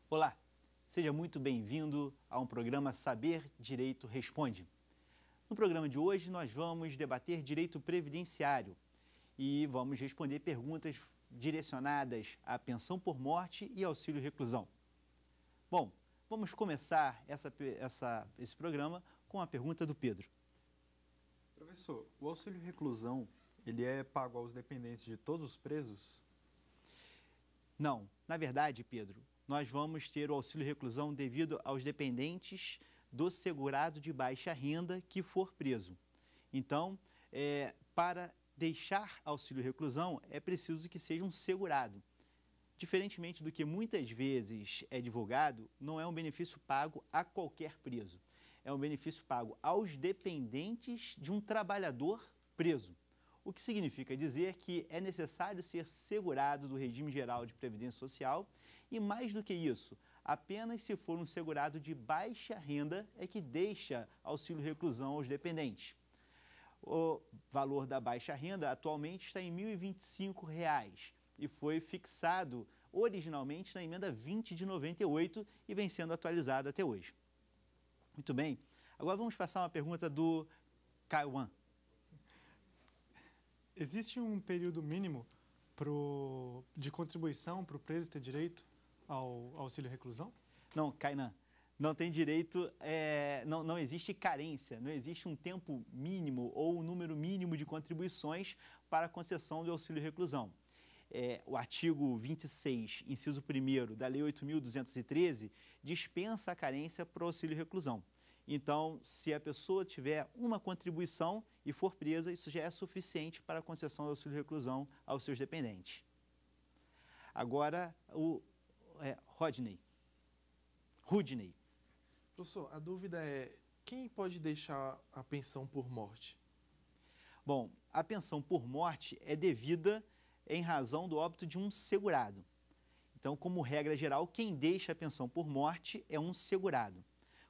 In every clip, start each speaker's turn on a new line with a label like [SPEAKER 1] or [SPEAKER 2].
[SPEAKER 1] Olá, seja muito bem-vindo a um programa Saber Direito Responde. No programa de hoje nós vamos debater direito previdenciário e vamos responder perguntas direcionadas à pensão por morte e auxílio reclusão. Bom, vamos começar esse programa com a pergunta do Pedro.
[SPEAKER 2] Professor, o auxílio reclusão, ele é pago aos dependentes de todos os presos?
[SPEAKER 1] Não, na verdade, Pedro, nós vamos ter o auxílio reclusão devido aos dependentes do segurado de baixa renda que for preso. Então, para deixar auxílio reclusão, é preciso que seja um segurado. Diferentemente do que muitas vezes é divulgado, não é um benefício pago a qualquer preso. É um benefício pago aos dependentes de um trabalhador preso. O que significa dizer que é necessário ser segurado do regime geral de previdência social e, mais do que isso, apenas se for um segurado de baixa renda é que deixa auxílio reclusão aos dependentes. O valor da baixa renda atualmente está em R$ 1.025 e foi fixado originalmente na emenda 20 de 98 e vem sendo atualizado até hoje. Muito bem, agora vamos passar uma pergunta do Cauã.
[SPEAKER 3] Existe um período mínimo de contribuição para o preso ter direito ao auxílio reclusão?
[SPEAKER 1] Não, Kainan, não tem direito, não existe carência, não existe um tempo mínimo ou um número mínimo de contribuições para a concessão do auxílio reclusão. O artigo 26, inciso 1º da Lei 8.213, dispensa a carência para o auxílio reclusão. Então, se a pessoa tiver uma contribuição e for presa, isso já é suficiente para a concessão do auxílio reclusão aos seus dependentes. Agora, o Rudney.
[SPEAKER 4] Professor, a dúvida é, quem pode deixar a pensão por morte?
[SPEAKER 1] Bom, a pensão por morte é devida em razão do óbito de um segurado. Então, como regra geral, quem deixa a pensão por morte é um segurado.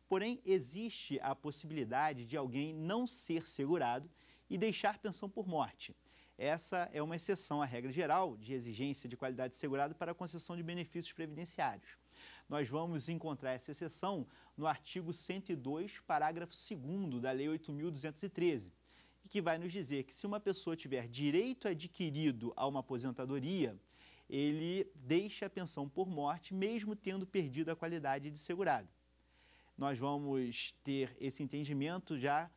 [SPEAKER 1] Porém, existe a possibilidade de alguém não ser segurado e deixar pensão por morte. Essa é uma exceção à regra geral de exigência de qualidade de segurado para a concessão de benefícios previdenciários. Nós vamos encontrar essa exceção no artigo 102, parágrafo 2º da Lei 8.213, que vai nos dizer que se uma pessoa tiver direito adquirido a uma aposentadoria, ele deixa a pensão por morte, mesmo tendo perdido a qualidade de segurado. Nós vamos ter esse entendimento já,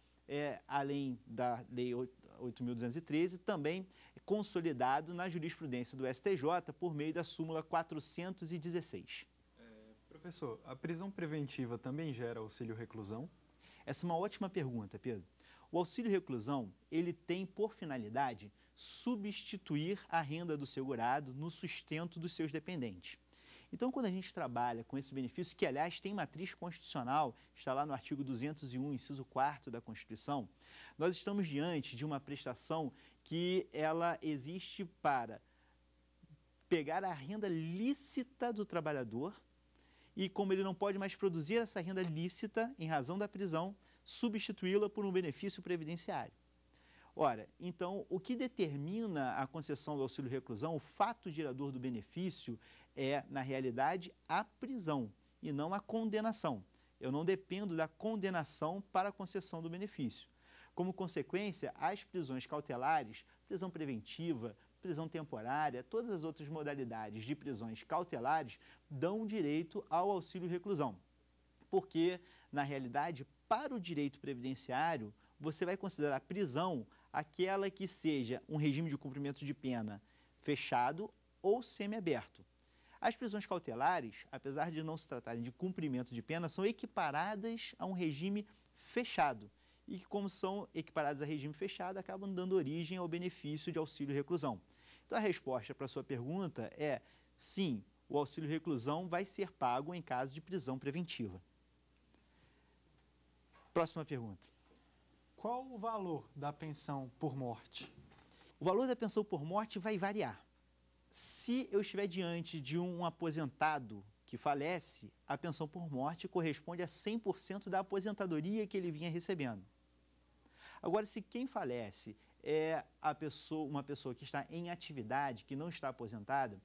[SPEAKER 1] além da Lei 8.213, também consolidado na jurisprudência do STJ por meio da súmula 416.
[SPEAKER 2] Professor, a prisão preventiva também gera auxílio reclusão?
[SPEAKER 1] Essa é uma ótima pergunta, Pedro. O auxílio reclusão, ele tem por finalidade substituir a renda do segurado no sustento dos seus dependentes. Então, quando a gente trabalha com esse benefício, que aliás tem matriz constitucional, está lá no artigo 201, inciso 4º da Constituição, nós estamos diante de uma prestação que ela existe para pegar a renda lícita do trabalhador e, como ele não pode mais produzir essa renda lícita em razão da prisão, substituí-la por um benefício previdenciário. Ora, então, o que determina a concessão do auxílio reclusão, o fato gerador do benefício, é, na realidade, a prisão e não a condenação. Eu não dependo da condenação para a concessão do benefício. Como consequência, as prisões cautelares, prisão preventiva, prisão temporária, todas as outras modalidades de prisões cautelares dão direito ao auxílio reclusão. Porque, na realidade, para o direito previdenciário, você vai considerar a prisão aquela que seja um regime de cumprimento de pena fechado ou semiaberto. As prisões cautelares, apesar de não se tratarem de cumprimento de pena, são equiparadas a um regime fechado e que, como são equiparadas a regime fechado, acabam dando origem ao benefício de auxílio reclusão. Então, a resposta para a sua pergunta é sim, o auxílio reclusão vai ser pago em caso de prisão preventiva. Próxima pergunta.
[SPEAKER 3] Qual o valor da pensão por morte?
[SPEAKER 1] O valor da pensão por morte vai variar. Se eu estiver diante de um aposentado que falece, a pensão por morte corresponde a 100% da aposentadoria que ele vinha recebendo. Agora, se quem falece é uma pessoa que está em atividade, que não está aposentada,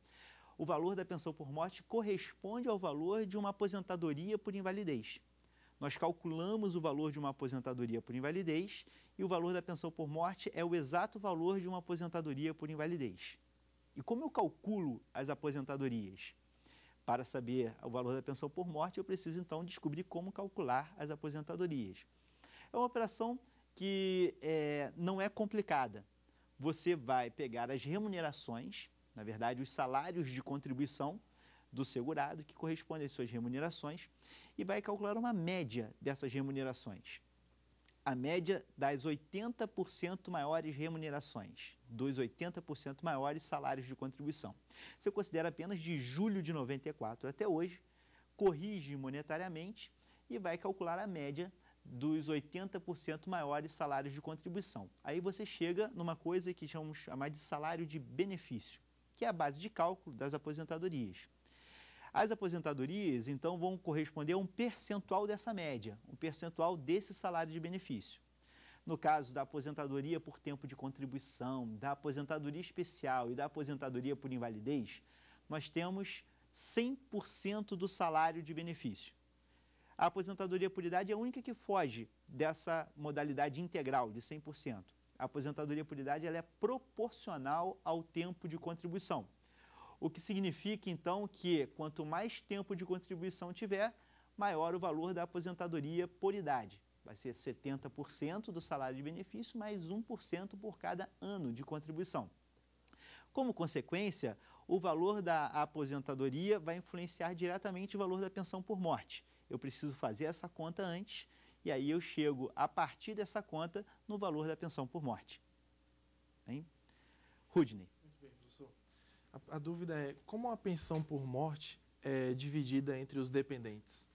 [SPEAKER 1] o valor da pensão por morte corresponde ao valor de uma aposentadoria por invalidez. Nós calculamos o valor de uma aposentadoria por invalidez e o valor da pensão por morte é o exato valor de uma aposentadoria por invalidez. E como eu calculo as aposentadorias? Para saber o valor da pensão por morte, eu preciso então descobrir como calcular as aposentadorias. É uma operação que não é complicada. Você vai pegar as remunerações, na verdade, os salários de contribuição do segurado, que correspondem às suas remunerações, e vai calcular uma média dessas remunerações. A média das 80% maiores remunerações, dos 80% maiores salários de contribuição. Você considera apenas de julho de 94 até hoje, corrige monetariamente e vai calcular a média dos 80% maiores salários de contribuição. Aí você chega numa coisa que chamamos de salário de benefício, que é a base de cálculo das aposentadorias. As aposentadorias, então, vão corresponder a um percentual dessa média, um percentual desse salário de benefício. No caso da aposentadoria por tempo de contribuição, da aposentadoria especial e da aposentadoria por invalidez, nós temos 100% do salário de benefício. A aposentadoria por idade é a única que foge dessa modalidade integral de 100%. A aposentadoria por idade ela é proporcional ao tempo de contribuição. O que significa, então, que quanto mais tempo de contribuição tiver, maior o valor da aposentadoria por idade. Vai ser 70% do salário de benefício, mais 1% por cada ano de contribuição. Como consequência, o valor da aposentadoria vai influenciar diretamente o valor da pensão por morte. Eu preciso fazer essa conta antes, e aí eu chego, a partir dessa conta, no valor da pensão por morte. Hein? Rudney.
[SPEAKER 4] A dúvida é como a pensão por morte é dividida entre os dependentes?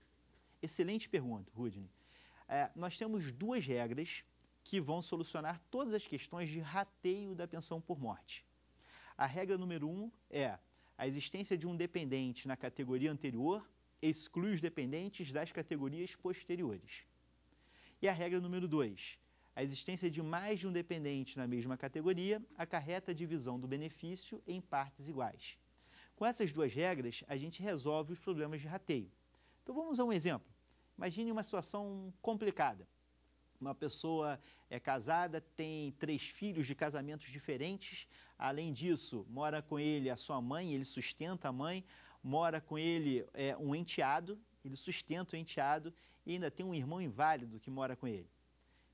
[SPEAKER 1] Excelente pergunta, Rudney. Nós temos duas regras que vão solucionar todas as questões de rateio da pensão por morte. A regra número 1 é a existência de um dependente na categoria anterior exclui os dependentes das categorias posteriores. E a regra número 2, a existência de mais de um dependente na mesma categoria acarreta a divisão do benefício em partes iguais. Com essas duas regras, a gente resolve os problemas de rateio. Então vamos a um exemplo. Imagine uma situação complicada. Uma pessoa é casada, tem 3 filhos de casamentos diferentes. Além disso, mora com ele a sua mãe, ele sustenta a mãe. Mora com ele um enteado, ele sustenta o enteado e ainda tem um irmão inválido que mora com ele.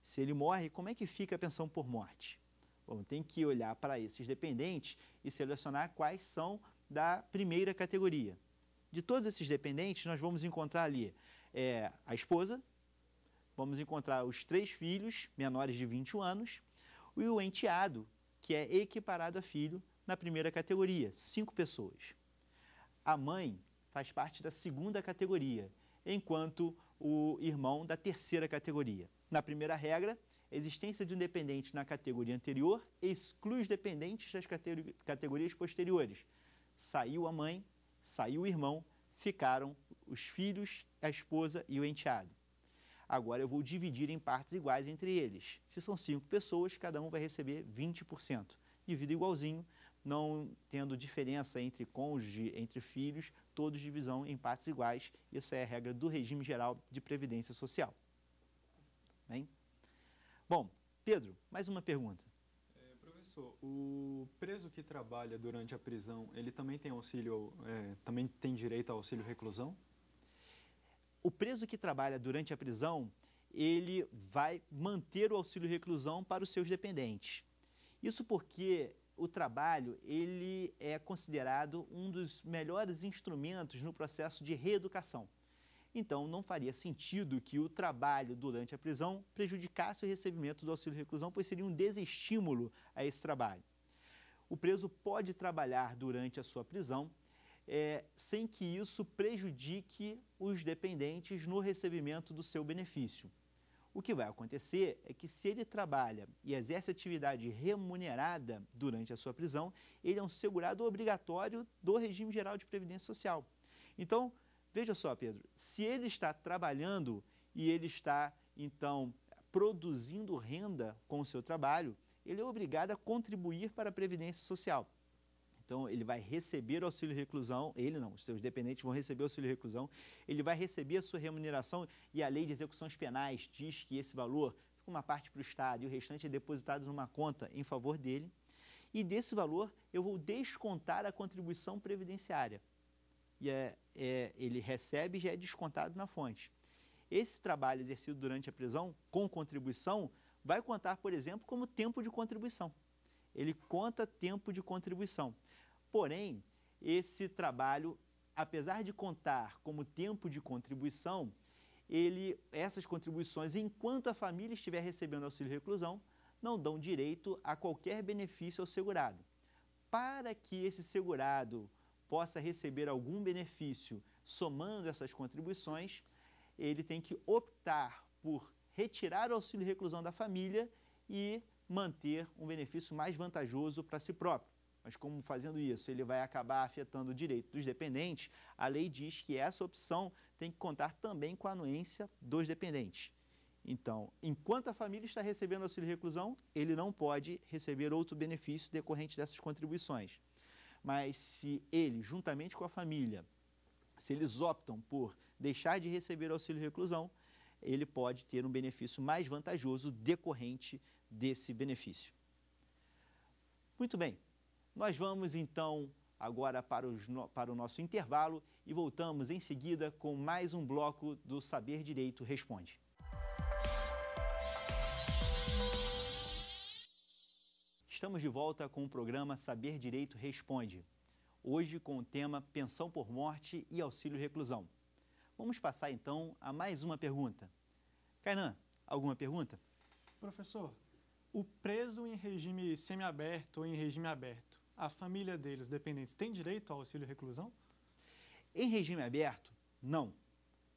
[SPEAKER 1] Se ele morre, como é que fica a pensão por morte? Bom, tem que olhar para esses dependentes e selecionar quais são da primeira categoria. De todos esses dependentes, nós vamos encontrar ali a esposa, vamos encontrar os 3 filhos menores de 21 anos e o enteado, que é equiparado a filho na primeira categoria, 5 pessoas. A mãe faz parte da segunda categoria, enquanto o irmão da terceira categoria. Na primeira regra, a existência de um dependente na categoria anterior exclui os dependentes das categorias posteriores. Saiu a mãe, saiu o irmão, ficaram os filhos, a esposa e o enteado. Agora eu vou dividir em partes iguais entre eles. Se são 5 pessoas, cada um vai receber 20%. Divido igualzinho, não tendo diferença entre cônjuge, entre filhos, todos divisão em partes iguais. Isso é a regra do regime geral de previdência social. Bem? Bom, Pedro, mais uma pergunta.
[SPEAKER 2] Professor, o preso que trabalha durante a prisão, ele também tem auxílio, também tem direito ao auxílio reclusão?
[SPEAKER 1] O preso que trabalha durante a prisão, ele vai manter o auxílio reclusão para os seus dependentes. Isso porque o trabalho ele é considerado um dos melhores instrumentos no processo de reeducação. Então, não faria sentido que o trabalho durante a prisão prejudicasse o recebimento do auxílio reclusão, pois seria um desestímulo a esse trabalho. O preso pode trabalhar durante a sua prisão sem que isso prejudique os dependentes no recebimento do seu benefício. O que vai acontecer é que se ele trabalha e exerce atividade remunerada durante a sua prisão, ele é um segurado obrigatório do regime geral de previdência social. Então, veja só, Pedro, se ele está trabalhando e ele está, então, produzindo renda com o seu trabalho, ele é obrigado a contribuir para a previdência social. Então, ele vai receber o auxílio reclusão, ele não, os seus dependentes vão receber o auxílio reclusão, ele vai receber a sua remuneração e a lei de execuções penais diz que esse valor fica uma parte para o Estado e o restante é depositado numa conta em favor dele. E desse valor eu vou descontar a contribuição previdenciária. E ele recebe e já é descontado na fonte. Esse trabalho exercido durante a prisão com contribuição vai contar, por exemplo, como tempo de contribuição. Ele conta tempo de contribuição. Porém, esse trabalho, apesar de contar como tempo de contribuição, essas contribuições, enquanto a família estiver recebendo auxílio reclusão, não dão direito a qualquer benefício ao segurado. Para que esse segurado possa receber algum benefício somando essas contribuições, ele tem que optar por retirar o auxílio reclusão da família e manter um benefício mais vantajoso para si próprio. Mas como fazendo isso ele vai acabar afetando o direito dos dependentes, a lei diz que essa opção tem que contar também com a anuência dos dependentes. Então, enquanto a família está recebendo auxílio reclusão, ele não pode receber outro benefício decorrente dessas contribuições. Mas se ele, juntamente com a família, se eles optam por deixar de receber auxílio reclusão, ele pode ter um benefício mais vantajoso decorrente desse benefício. Muito bem, nós vamos então agora para o nosso intervalo e voltamos em seguida com mais um bloco do Saber Direito Responde. Estamos de volta com o programa Saber Direito Responde, hoje com o tema Pensão por Morte e Auxílio Reclusão. Vamos passar então a mais uma pergunta. Kainan, alguma pergunta?
[SPEAKER 3] Professor, o preso em regime semiaberto ou em regime aberto, a família dele, os dependentes, tem direito ao auxílio reclusão?
[SPEAKER 1] Em regime aberto, não.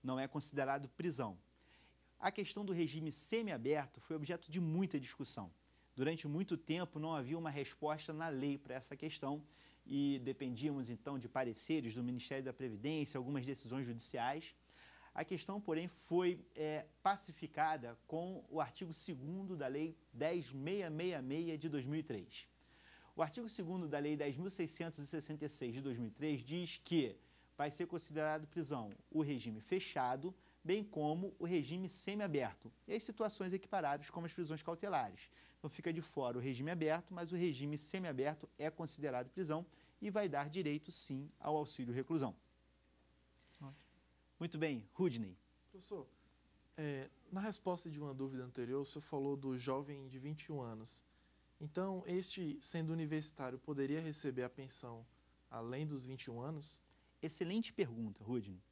[SPEAKER 1] Não é considerado prisão. A questão do regime semiaberto foi objeto de muita discussão. Durante muito tempo não havia uma resposta na lei para essa questão e dependíamos então de pareceres do Ministério da Previdência, algumas decisões judiciais. A questão, porém, foi pacificada com o artigo 2º da Lei 10.666 de 2003. O artigo 2º da Lei 10.666 de 2003 diz que vai ser considerado prisão o regime fechado, bem como o regime semiaberto, e as situações equiparáveis como as prisões cautelares. Então fica de fora o regime aberto, mas o regime semiaberto é considerado prisão e vai dar direito, sim, ao auxílio reclusão.
[SPEAKER 3] Ótimo.
[SPEAKER 1] Muito bem, Rudney.
[SPEAKER 4] Professor, na resposta de uma dúvida anterior, o senhor falou do jovem de 21 anos. Então, este, sendo universitário, poderia receber a pensão além dos 21 anos?
[SPEAKER 1] Excelente pergunta, Rudney.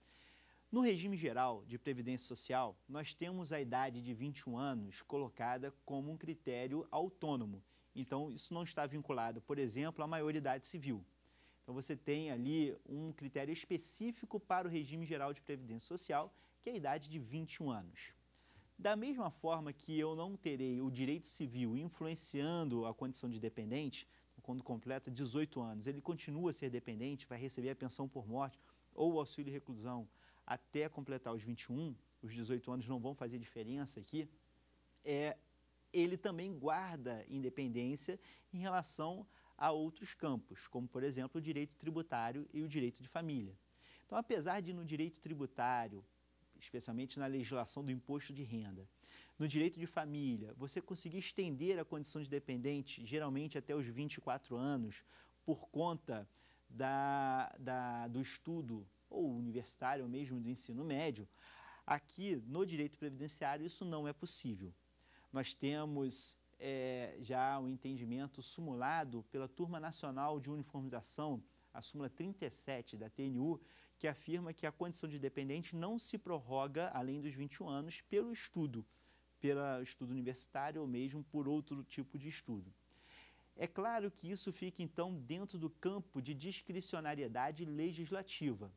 [SPEAKER 1] No regime geral de Previdência Social, nós temos a idade de 21 anos colocada como um critério autônomo. Então, isso não está vinculado, por exemplo, à maioridade civil. Então, você tem ali um critério específico para o regime geral de Previdência Social, que é a idade de 21 anos. Da mesma forma que eu não terei o direito civil influenciando a condição de dependente, quando completa 18 anos, ele continua a ser dependente, vai receber a pensão por morte ou o auxílio reclusão até completar os 21, os 18 anos não vão fazer diferença aqui, ele também guarda independência em relação a outros campos, como, por exemplo, o direito tributário e o direito de família. Então, apesar de no direito tributário, especialmente na legislação do imposto de renda, no direito de família, você conseguir estender a condição de dependente, geralmente até os 24 anos, por conta do estudo ou universitário ou mesmo do ensino médio, aqui no direito previdenciário isso não é possível. Nós temos já um entendimento sumulado pela Turma Nacional de Uniformização, a súmula 37 da TNU, que afirma que a condição de dependente não se prorroga além dos 21 anos pelo estudo universitário ou mesmo por outro tipo de estudo. É claro que isso fica, então, dentro do campo de discricionariedade legislativa.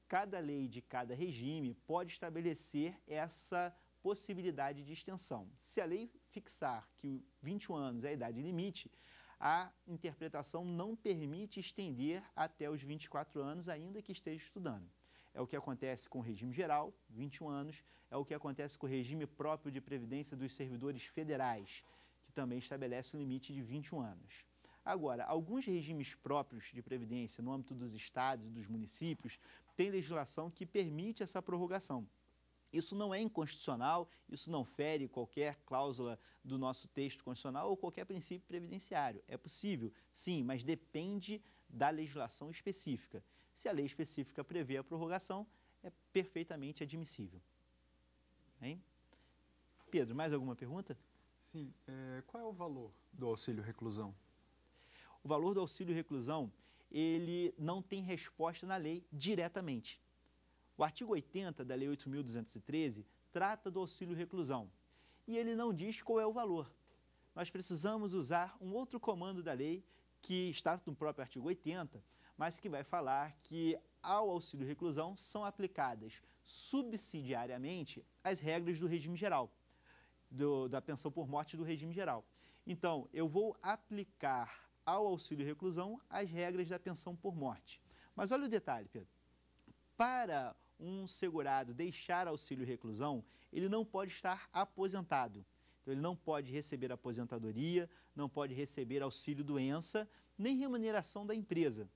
[SPEAKER 1] Cada lei de cada regime pode estabelecer essa possibilidade de extensão. Se a lei fixar que 21 anos é a idade limite, a interpretação não permite estender até os 24 anos, ainda que esteja estudando. É o que acontece com o regime geral, 21 anos, é o que acontece com o regime próprio de previdência dos servidores federais, que também estabelece um limite de 21 anos. Agora, alguns regimes próprios de previdência no âmbito dos estados e dos municípios têm legislação que permite essa prorrogação. Isso não é inconstitucional, isso não fere qualquer cláusula do nosso texto constitucional ou qualquer princípio previdenciário. É possível, sim, mas depende da legislação específica. Se a lei específica prevê a prorrogação, é perfeitamente admissível. Hein? Pedro, mais alguma pergunta?
[SPEAKER 2] Sim. Qual é o valor do auxílio reclusão?
[SPEAKER 1] O valor do auxílio reclusão, ele não tem resposta na lei diretamente. O artigo 80 da Lei 8.213 trata do auxílio reclusão e ele não diz qual é o valor. Nós precisamos usar um outro comando da lei que está no próprio artigo 80, mas que vai falar que ao auxílio reclusão são aplicadas subsidiariamente as regras do regime geral, da pensão por morte do regime geral. Então, eu vou aplicar ao auxílio reclusão as regras da pensão por morte. Mas olha o detalhe, Pedro. Para um segurado deixar auxílio reclusão, ele não pode estar aposentado. Então, ele não pode receber aposentadoria, não pode receber auxílio doença, nem remuneração da empresa.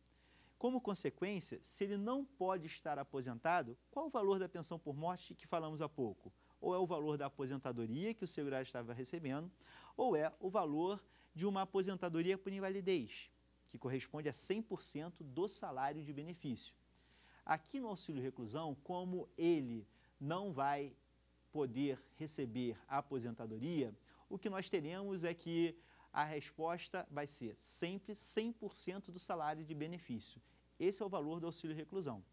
[SPEAKER 1] Como consequência, se ele não pode estar aposentado, qual o valor da pensão por morte que falamos há pouco? Ou é o valor da aposentadoria que o segurado estava recebendo, ou é o valor de uma aposentadoria por invalidez, que corresponde a 100% do salário de benefício. Aqui no auxílio reclusão, como ele não vai poder receber a aposentadoria, o que nós teremos é que a resposta vai ser sempre 100% do salário de benefício. Esse é o valor do auxílio reclusão.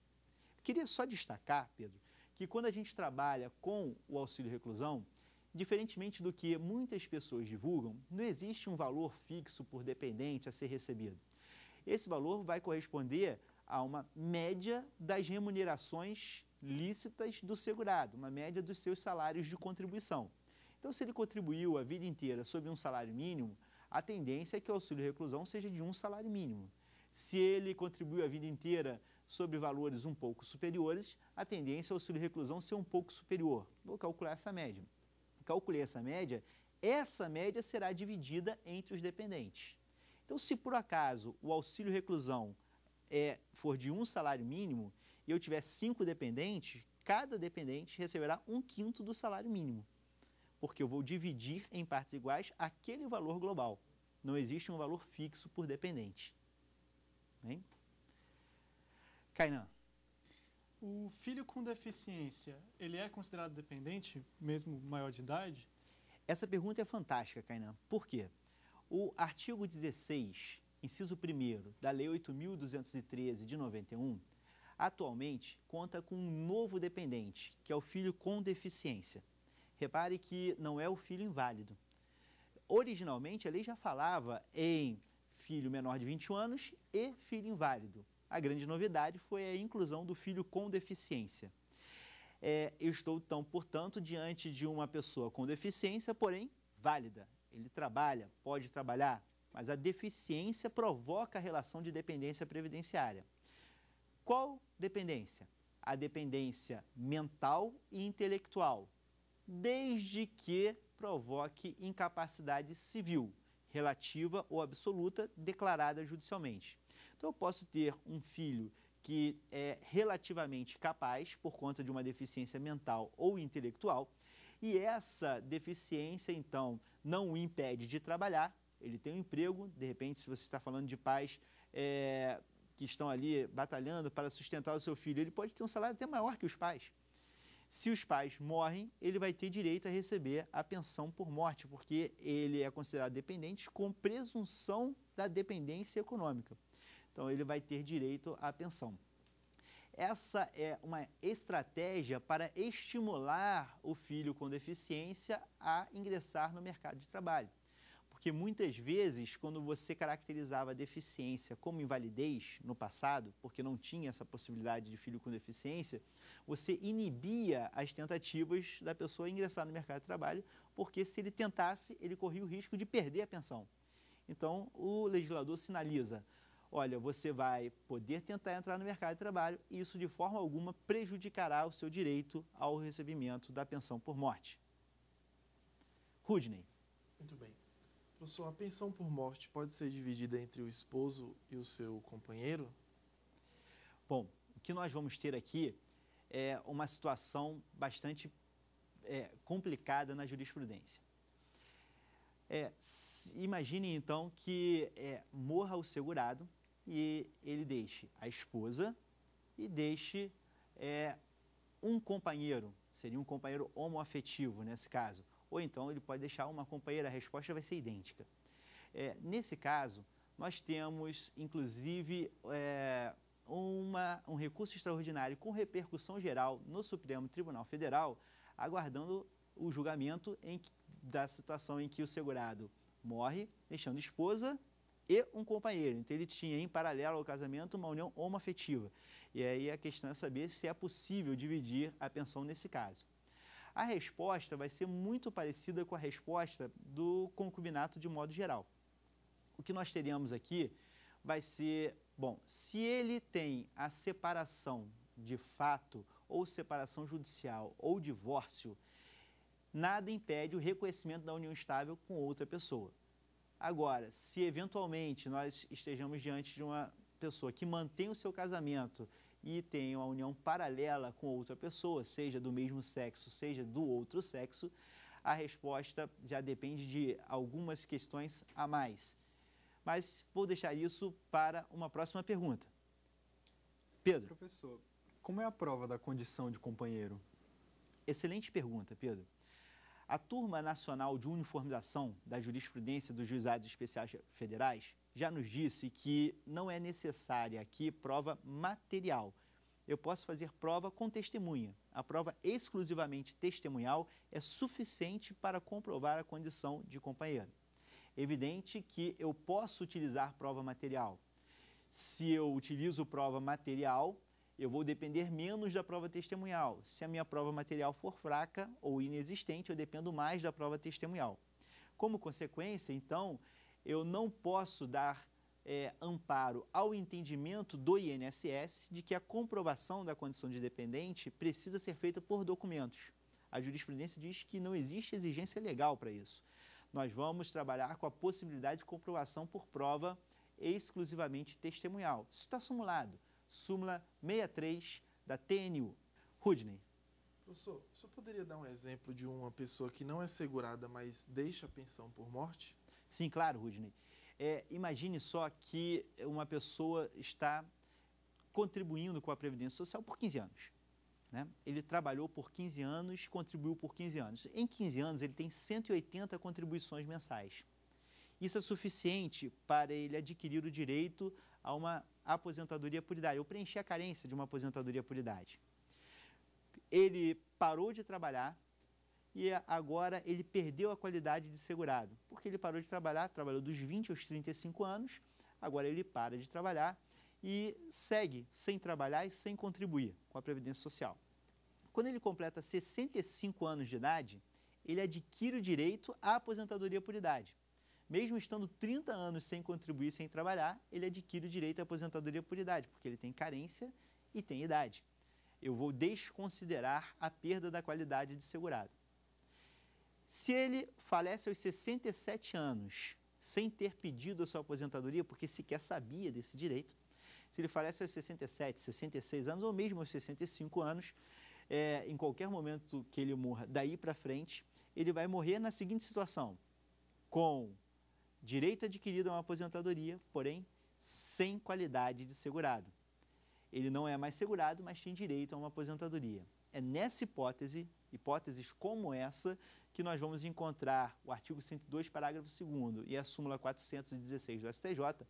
[SPEAKER 1] Queria só destacar, Pedro, que quando a gente trabalha com o auxílio reclusão, diferentemente do que muitas pessoas divulgam, não existe um valor fixo por dependente a ser recebido. Esse valor vai corresponder a uma média das remunerações lícitas do segurado, uma média dos seus salários de contribuição. Então, se ele contribuiu a vida inteira sob um salário mínimo, a tendência é que o auxílio reclusão seja de um salário mínimo. Se ele contribuiu a vida inteira sobre valores um pouco superiores, a tendência é o auxílio reclusão ser um pouco superior. Vou calcular essa média. Calculei essa média será dividida entre os dependentes. Então, se por acaso o auxílio reclusão for de um salário mínimo e eu tiver 5 dependentes, cada dependente receberá 1/5 do salário mínimo, porque eu vou dividir em partes iguais aquele valor global. Não existe um valor fixo por dependente. Bem? Kainan.
[SPEAKER 3] O filho com deficiência, ele é considerado dependente, mesmo maior de idade?
[SPEAKER 1] Essa pergunta é fantástica, Kainan. Por quê? O artigo 16, inciso 1º da Lei 8.213 de 91, atualmente conta com um novo dependente, que é o filho com deficiência. Repare que não é o filho inválido. Originalmente, a lei já falava em filho menor de 21 anos e filho inválido. A grande novidade foi a inclusão do filho com deficiência. Eu estou, então, portanto, diante de uma pessoa com deficiência, porém válida. Ele trabalha, pode trabalhar, mas a deficiência provoca a relação de dependência previdenciária. Qual dependência? A dependência mental e intelectual, desde que provoque incapacidade civil, relativa ou absoluta, declarada judicialmente. Então, eu posso ter um filho que é relativamente capaz por conta de uma deficiência mental ou intelectual, e essa deficiência, então, não o impede de trabalhar. Ele tem um emprego, de repente, se você está falando de pais que estão ali batalhando para sustentar o seu filho, ele pode ter um salário até maior que os pais. Se os pais morrem, ele vai ter direito a receber a pensão por morte, porque ele é considerado dependente com presunção da dependência econômica. Então, ele vai ter direito à pensão. Essa é uma estratégia para estimular o filho com deficiência a ingressar no mercado de trabalho. Porque muitas vezes, quando você caracterizava a deficiência como invalidez no passado, porque não tinha essa possibilidade de filho com deficiência, você inibia as tentativas da pessoa ingressar no mercado de trabalho, porque se ele tentasse, ele corria o risco de perder a pensão. Então, o legislador sinaliza: olha, você vai poder tentar entrar no mercado de trabalho e isso de forma alguma prejudicará o seu direito ao recebimento da pensão por morte. Rudney.
[SPEAKER 4] Muito bem. Professor, a pensão por morte pode ser dividida entre o esposo e o seu companheiro?
[SPEAKER 1] Bom, o que nós vamos ter aqui é uma situação bastante complicada na jurisprudência. Imagine então que morra o segurado e ele deixe a esposa e deixe um companheiro, seria um companheiro homoafetivo nesse caso, ou então ele pode deixar uma companheira, a resposta vai ser idêntica. Nesse caso, nós temos inclusive um recurso extraordinário com repercussão geral no Supremo Tribunal Federal, aguardando o julgamento da situação em que o segurado morre, deixando esposa e um companheiro. Então, ele tinha, em paralelo ao casamento, uma união homoafetiva. E aí a questão é saber se é possível dividir a pensão nesse caso. A resposta vai ser muito parecida com a resposta do concubinato de modo geral. O que nós teríamos aqui vai ser, bom, se ele tem a separação de fato, ou separação judicial, ou divórcio, nada impede o reconhecimento da união estável com outra pessoa. Agora, se eventualmente nós estejamos diante de uma pessoa que mantém o seu casamento e tem uma união paralela com outra pessoa, seja do mesmo sexo, seja do outro sexo, a resposta já depende de algumas questões a mais. Mas vou deixar isso para uma próxima pergunta. Pedro.
[SPEAKER 2] Professor, como é a prova da condição de companheiro?
[SPEAKER 1] Excelente pergunta, Pedro. A Turma Nacional de Uniformização da Jurisprudência dos Juizados Especiais Federais já nos disse que não é necessária aqui prova material. Eu posso fazer prova com testemunha. A prova exclusivamente testemunhal é suficiente para comprovar a condição de companheiro. Evidente que eu posso utilizar prova material. Se eu utilizo prova material, eu vou depender menos da prova testemunhal. Se a minha prova material for fraca ou inexistente, eu dependo mais da prova testemunhal. Como consequência, então, eu não posso dar amparo ao entendimento do INSS de que a comprovação da condição de dependente precisa ser feita por documentos. A jurisprudência diz que não existe exigência legal para isso. Nós vamos trabalhar com a possibilidade de comprovação por prova exclusivamente testemunhal. Isso está sumulado. Súmula 63 da TNU. Rudney.
[SPEAKER 4] Professor, o senhor poderia dar um exemplo de uma pessoa que não é segurada, mas deixa a pensão por morte?
[SPEAKER 1] Sim, claro, Rudney. Imagine só que uma pessoa está contribuindo com a Previdência Social por 15 anos. Né? Ele trabalhou por 15 anos, contribuiu por 15 anos. Em 15 anos, ele tem 180 contribuições mensais. Isso é suficiente para ele adquirir o direito a uma aposentadoria por idade, ou preencher a carência de uma aposentadoria por idade. Ele parou de trabalhar e agora ele perdeu a qualidade de segurado, porque ele parou de trabalhar, trabalhou dos 20 aos 35 anos, agora ele para de trabalhar e segue sem trabalhar e sem contribuir com a Previdência Social. Quando ele completa 65 anos de idade, ele adquire o direito à aposentadoria por idade. Mesmo estando 30 anos sem contribuir, sem trabalhar, ele adquire o direito à aposentadoria por idade, porque ele tem carência e tem idade. Eu vou desconsiderar a perda da qualidade de segurado. Se ele falece aos 67 anos, sem ter pedido a sua aposentadoria, porque sequer sabia desse direito, se ele falece aos 67, 66 anos, ou mesmo aos 65 anos, em qualquer momento que ele morra daí para frente, ele vai morrer na seguinte situação, com direito adquirido a uma aposentadoria, porém, sem qualidade de segurado. Ele não é mais segurado, mas tem direito a uma aposentadoria. É nessa hipótese, hipóteses como essa, que nós vamos encontrar o artigo 102, parágrafo 2º e a súmula 416 do STJ,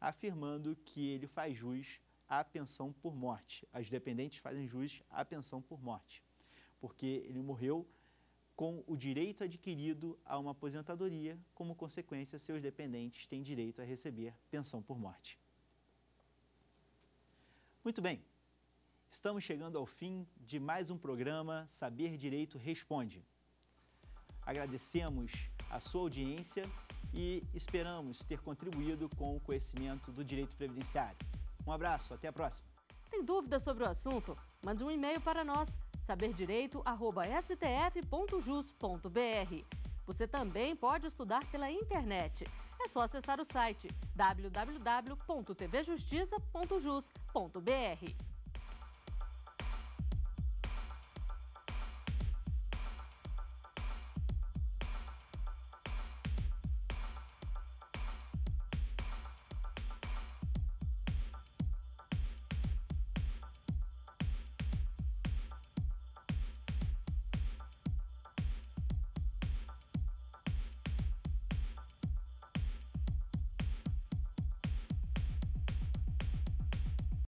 [SPEAKER 1] afirmando que ele faz jus à pensão por morte. As dependentes fazem jus à pensão por morte, porque ele morreu com o direito adquirido a uma aposentadoria, como consequência, seus dependentes têm direito a receber pensão por morte. Muito bem, estamos chegando ao fim de mais um programa Saber Direito Responde. Agradecemos a sua audiência e esperamos ter contribuído com o conhecimento do direito previdenciário. Um abraço, até a próxima.
[SPEAKER 5] Tem dúvida sobre o assunto? Mande um e-mail para nós, saberdireito@stf.jus.br. você também pode estudar pela internet. É só acessar o site www.tvjustiça.jus.br.